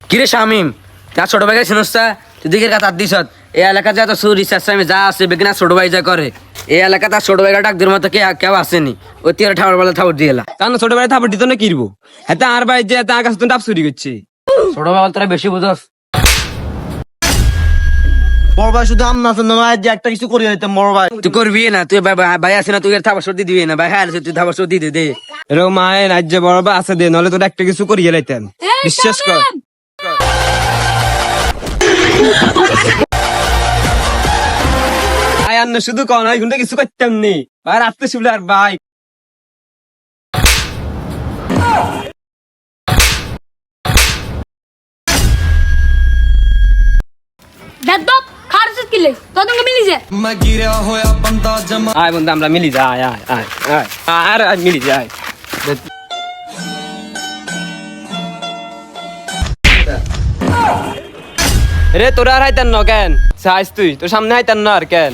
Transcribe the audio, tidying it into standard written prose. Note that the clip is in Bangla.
কিরে শামিম, তার ছোট ভাইকে চিনস্তা তুই দিকের কাছে দিস এই এলাকাতে এত চুরি চেষ্টা যা আছে বেগনা ছোট ভাই যা করে এই এলাকা তার ছোট ভাইটা ডাক দির মতো কেউ আসেনি ওই তীর ঠাকুর বেলা ঠাকুর দিয়ে এলা তার ছোট ভাই থাপড় দিত না কিরবো হ্যাঁ আর ভাই যে তার কাছে টাপ চুরি করছে ছোট ভাই তোরা বেশি বুঝস। বড় ভাই শুধু আম না যে একটা কিছু করি হইতাম বড় ভাই। তুই করবি না, তুই ভাই আছে না, তুই থাপড় সর্দি দিবি না, ভাই হ্যাঁ তুই থাপড় সর্দি দে এরকম মায়ের রাজ্যে বড় ভাই আছে দে নলে তোর একটা কিছু করিয়ে লাইতেন বিশ্বাস কর। ভাই আর শুধু কন হয় কিন্তু কিছু করতাম নি ভাই রাত্রে শুনলে আর ভাই আয় বন্ধু আমরা মিলি যাই আয় আয় আয় আর আয় মিলি যাই রে তোরা আর হাইতেন না কেন সাইজ তুই তোর সামনে হাইতেন না আর কেন